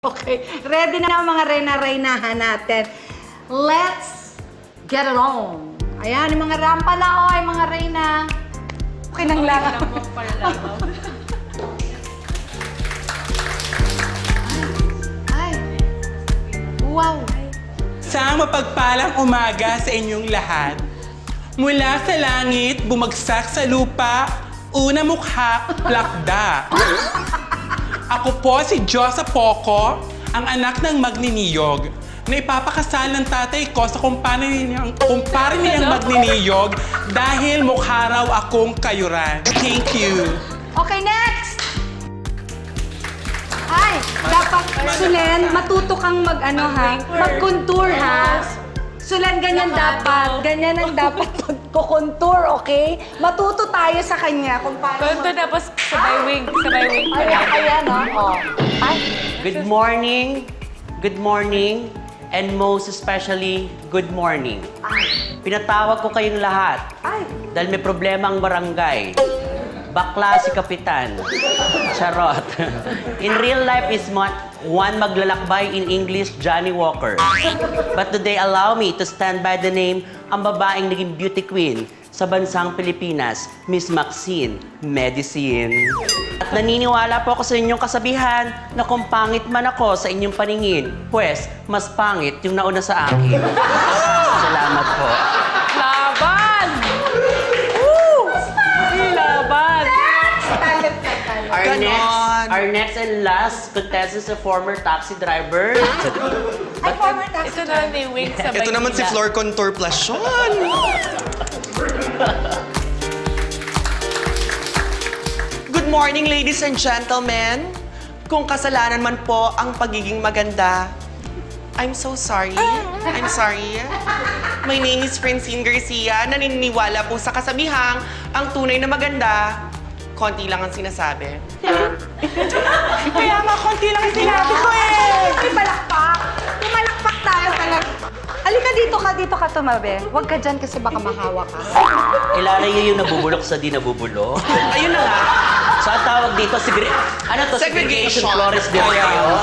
Okay, ready na mga reyna-reynahan natin. Let's get it on. Ayan, yung mga rampa na, oy, mga reyna. Okay lang lang. Ay, wow. Isang mapagpalang umaga sa inyong lahat. Mula sa langit, bumagsak sa lupa, una mukha, plakda. Ako po si Josa Poco, ang anak ng magniniyog, na ipapakasal ng tatay ko sa kumpare niyang magniniyog dahil mukha raw akong kayuran. Thank you. Okay, next! Ay, dapat, Sulen, matuto kang mag-contour, ha? Sulen, ganyan dapat. Ganyan ang dapat magko-contour, okay? Matuto tayo sa kanya kung paano. Konto tapos sabay wing Ayan, oh. Ay, Good morning, and most especially, good morning. Pinatawag ko kayong lahat ay. dahil may problema ang barangay. Bakla si Kapitan. Charot. In real life is one maglalakbay, in English, Johnny Walker. But today, allow me to stand by the name ang babaeng naging beauty queen sa bansang Pilipinas, Miss Maxine Medicine. At naniniwala po ako sa inyong kasabihan na kung pangit man ako sa inyong paningin, pues, mas pangit yung nauna sa akin. Salamat po. Laban! Woo! Laban! Our next and last contestant is a former taxi driver. Ay, former taxi. Ito na may wing sabay Ito naman si Floor Contour Plus yun. Good morning, ladies and gentlemen. Kung kasalanan man po ang pagiging maganda, I'm so sorry. I'm sorry. My name is Francine Garcia. Naniniwala po sa kasabihang ang tunay na maganda, konti lang ang sinasabi. Kaya nga, konti lang ang sinabi ko eh. May palakpak. Tumalakpak tayo talaga. Halika dito ka tumabi. Huwag ka dyan kasi baka mahawa ka. Ilalayo yung nabubulok sa di nabubulok. Ayun na nga. So, ang tawag dito, segregation clause din kayo.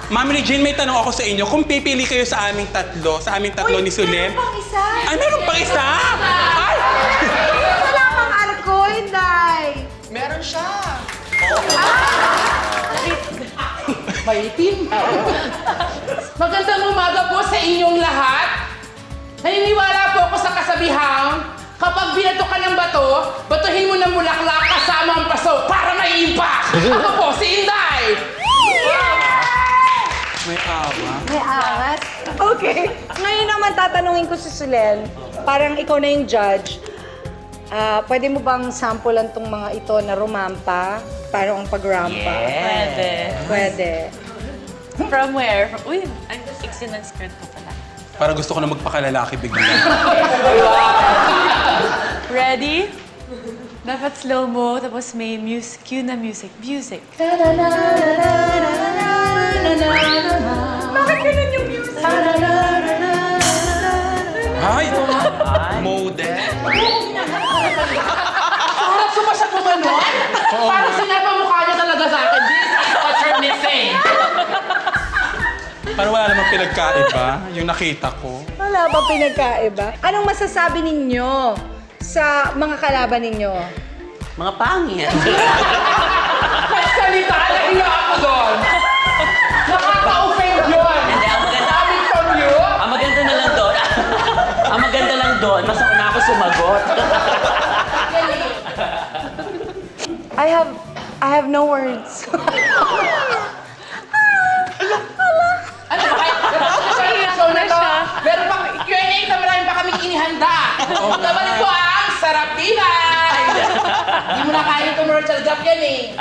Ma'am Regine, may tanong ako sa inyo. Kung pipili kayo sa aming tatlo ni Sulem. Meron pang isa. Ay, meron pang isa! Ay! Wala pang alcohol, Day. Meron siya. Magandang umaga po sa inyong lahat. Naniniwala po ako sa kasabihang, kapag binato ka ng bato, batuhin mo ng bulaklak kasama ang paso para may impact. Ako po, si Inday. May awa. May angat. Okay. Ngayon naman tatanungin ko si Sulen. Parang ikaw na yung judge. Pwede mo bang sampulan tong mga ito na rumampa? Parang ang pagrampa. Yeah. Pwede. From where? Uy, ang iksi ng skirt ko pala. Parang gusto ko na magpakalalaki bigla. Ready? Dapat slow-mo, tapos may cue na music. Music. Bakit ganun yung music? Ay! Model. Parang sumasya po gano'n. Parang sinapamukha niya talaga sa akin. This is what you're missing. Parang wala namang pinagkaiba, yung nakita ko. Wala ba pinagkaiba? Anong masasabi ninyo sa mga kalaban ninyo? Mga pangit. Pagsalita, nahiya ako doon. Nakaka-offend yun. Hindi, ang maganda. Coming from you. Ang maganda na lang doon. Ang maganda lang doon, mas una ako sumagot. I have no words. Ano ba? Seryoso na to. Meron pang Q&A na marami pa kaming inihanda. Magkabalik po ang Sarap Tibay! Hindi mo na kaya yung commercial gap yan eh.